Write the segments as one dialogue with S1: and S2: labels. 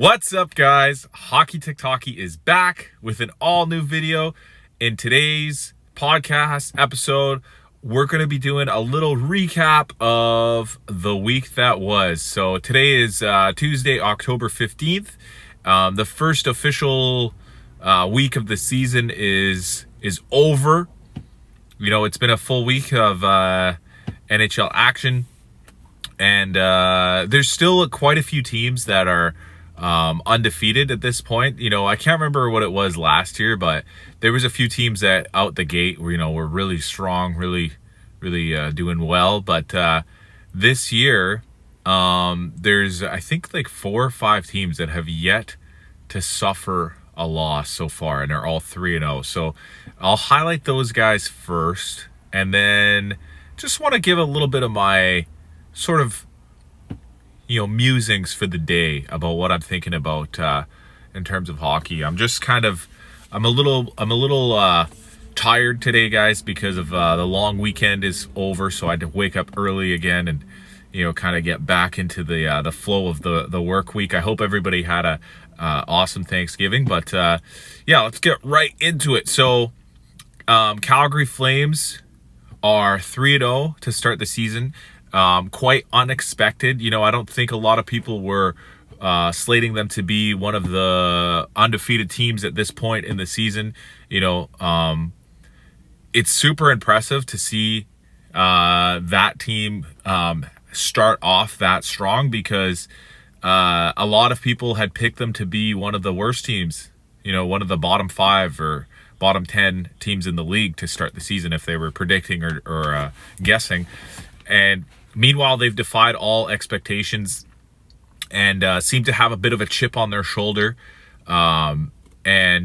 S1: What's up, guys? HockeyTikTockey is back with an all-new video. In today's podcast episode, we're going to be doing a little recap of the week that was. So today is Tuesday, October 15th. The first official week of the season is over. You know, it's been a full week of NHL action. And there's still quite a few teams that are undefeated at this point. You know, I can't remember what it was last year, but there was a few teams that out the gate were, were really strong, really doing well. But this year, there's, I think, like 4 or 5 teams that have yet to suffer a loss so far, and they're all 3-0. So I'll highlight those guys first, and then just want to give a little bit of my sort of musings for the day about what I'm thinking about in terms of hockey. I'm a little tired today, guys, because of the long weekend is over, so I had to wake up early again and kind of get back into the flow of the work week. I hope everybody had a awesome Thanksgiving, but yeah, let's get right into it. So Calgary Flames are 3-0 to start the season. Quite unexpected. I don't think a lot of people were slating them to be one of the undefeated teams at this point in the season. It's super impressive to see that team start off that strong, because a lot of people had picked them to be one of the worst teams, one of the bottom 5 or bottom 10 teams in the league to start the season if they were predicting or guessing. And meanwhile, they've defied all expectations and seem to have a bit of a chip on their shoulder, and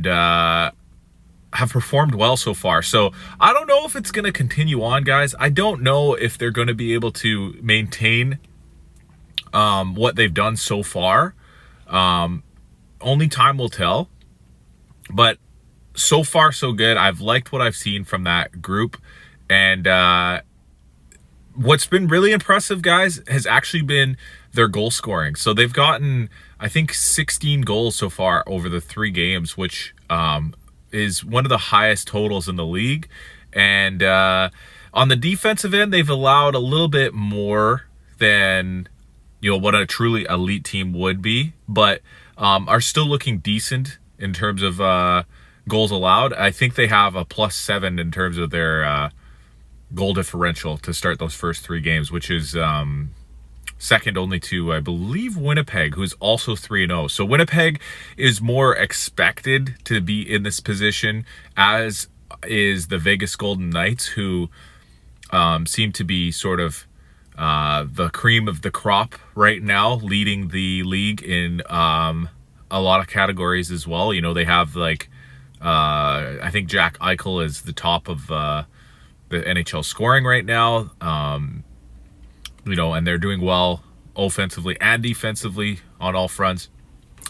S1: have performed well so far. So I don't know if it's going to continue on, guys. I don't know if they're going to be able to maintain what they've done so far. Only time will tell. But so far, so good. I've liked what I've seen from that group. And what's been really impressive, guys, has actually been their goal scoring. So they've gotten, I think, 16 goals so far over the 3 games, which is one of the highest totals in the league. And on the defensive end, they've allowed a little bit more than what a truly elite team would be, but are still looking decent in terms of goals allowed. I think they have a +7 in terms of their goal differential to start those first 3 games, which is second only to, I believe, Winnipeg, who's also 3-0. So Winnipeg is more expected to be in this position, as is the Vegas Golden Knights, who seem to be sort of the cream of the crop right now, leading the league in a lot of categories as well. They have I think Jack Eichel is the top of the NHL scoring right now, and they're doing well offensively and defensively on all fronts.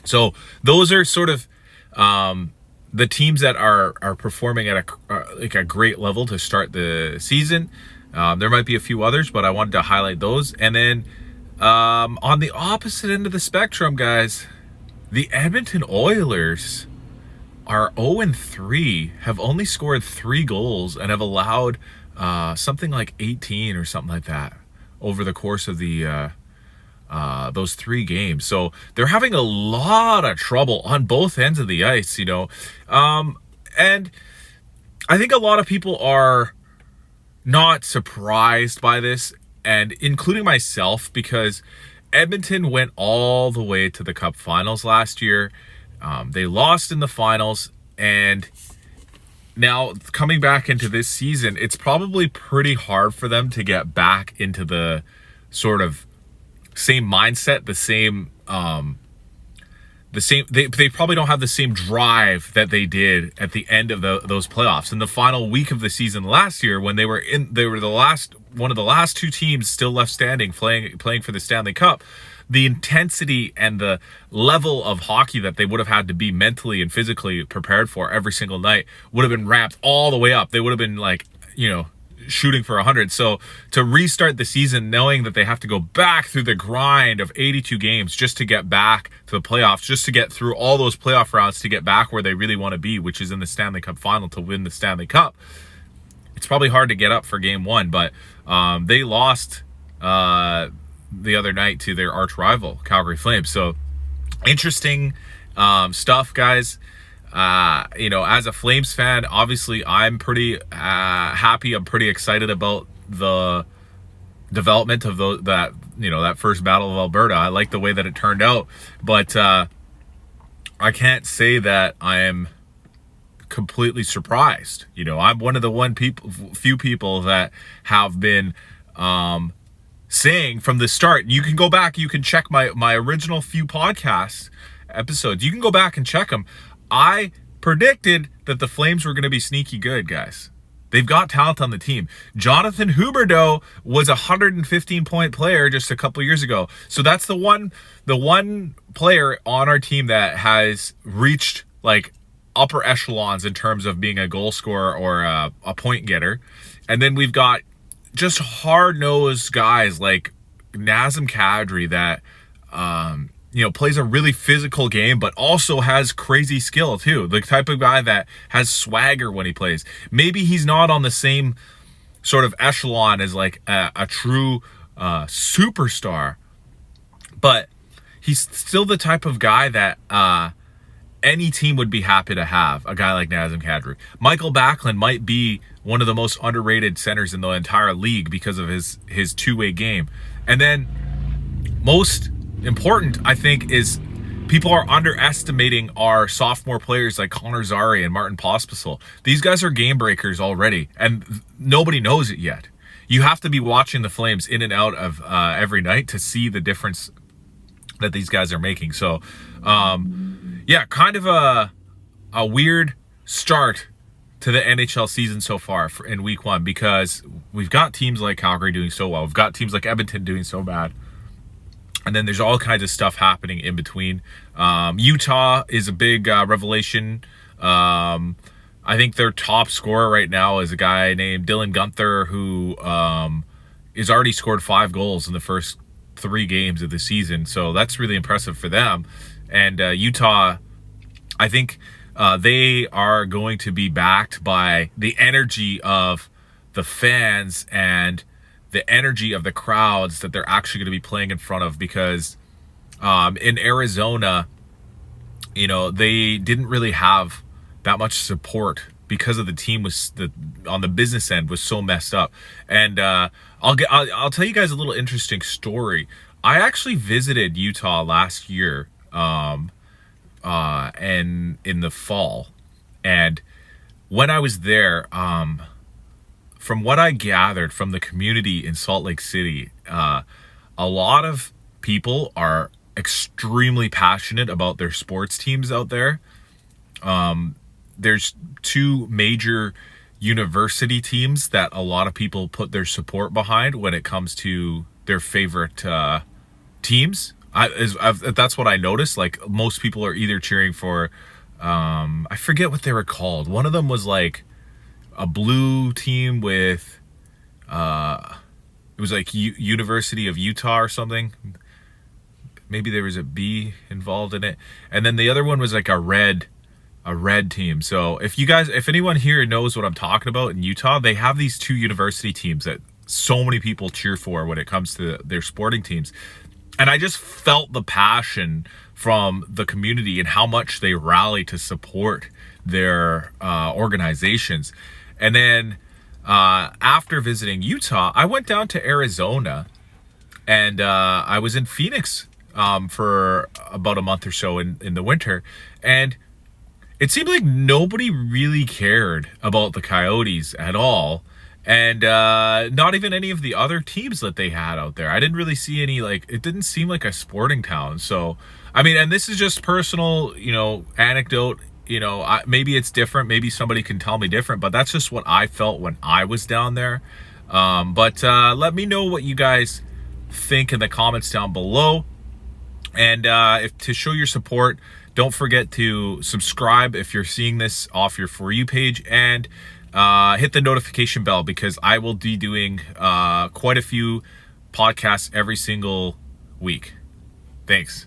S1: So those are sort of the teams that are performing at a great level to start the season. There might be a few others, but I wanted to highlight those. And then on the opposite end of the spectrum, guys, the Edmonton Oilers are 0-3, have only scored 3 goals, and have allowed something like 18 or something like that over the course of the those 3 games. So they're having a lot of trouble on both ends of the ice, and I think a lot of people are not surprised by this, and including myself, because Edmonton went all the way to the Cup Finals last year. They lost in the finals, and now coming back into this season, it's probably pretty hard for them to get back into the sort of same mindset, they probably don't have the same drive that they did at the end of those playoffs in the final week of the season last year, when they were one of the last 2 teams still left standing, playing for the Stanley Cup. The intensity and the level of hockey that they would have had to be mentally and physically prepared for every single night would have been ramped all the way up. They would have been shooting for 100. So to restart the season knowing that they have to go back through the grind of 82 games just to get back to the playoffs, just to get through all those playoff rounds to get back where they really want to be, which is in the Stanley Cup final to win the Stanley Cup. It's probably hard to get up for game one, but they lost the other night to their arch rival, Calgary Flames. So interesting stuff, guys. As a Flames fan, obviously I'm pretty happy. I'm pretty excited about the development of that first Battle of Alberta. I like the way that it turned out, but I can't say that I am completely surprised. I'm one of the few people that have been saying from the start. You can go back, you can check my original few podcast episodes. You can go back and check them. I predicted that the Flames were going to be sneaky good, guys. They've got talent on the team. Jonathan Huberdeau was a 115-point player just a couple years ago. So that's the one player on our team that has reached like upper echelons in terms of being a goal scorer or a point getter. And then we've got just hard-nosed guys like Nazem Kadri that plays a really physical game, but also has crazy skill too. The type of guy that has swagger when he plays. Maybe he's not on the same sort of echelon as like a true superstar, but he's still the type of guy that any team would be happy to have. A guy like Nazem Kadri. Michael Backlund might be one of the most underrated centers in the entire league because of his two-way game. And then most important, I think, is people are underestimating our sophomore players like Connor Zary and Martin Pospisil. These guys are game breakers already, and nobody knows it yet. You have to be watching the Flames in and out of every night to see the difference that these guys are making. So, kind of a weird start to the NHL season so far in week one, because we've got teams like Calgary doing so well. We've got teams like Edmonton doing so bad. And then there's all kinds of stuff happening in between. Utah is a big revelation. I think their top scorer right now is a guy named Dylan Guenther, who has already scored 5 goals in the first 3 games of the season. So that's really impressive for them. And Utah, I think they are going to be backed by the energy of the fans and the energy of the crowds that they're actually going to be playing in front of, because in Arizona, they didn't really have that much support because of the team on the business end was so messed up. And I'll tell you guys a little interesting story. I actually visited Utah last year and in the fall, and when I was there, from what I gathered from the community in Salt Lake City, a lot of people are extremely passionate about their sports teams out there. There's 2 major university teams that a lot of people put their support behind when it comes to their favorite teams. That's what I noticed. Like, most people are either cheering for, I forget what they were called. One of them was like a blue team with it was like University of Utah or something. Maybe there was a B involved in it. And then the other one was like a red team. So if anyone here knows what I'm talking about in Utah, they have these 2 university teams that so many people cheer for when it comes to their sporting teams. And I just felt the passion from the community and how much they rally to support their organizations. And then after visiting Utah, I went down to Arizona, and I was in Phoenix for about a month or so in the winter. And it seemed like nobody really cared about the Coyotes at all. And not even any of the other teams that they had out there. I didn't really see any, it didn't seem like a sporting town. So, I mean, and this is just personal, anecdote. Maybe it's different. Maybe somebody can tell me different, but that's just what I felt when I was down there. But let me know what you guys think in the comments down below. And if to show your support, don't forget to subscribe if you're seeing this off your For You page. And hit the notification bell, because I will be doing quite a few podcasts every single week. Thanks.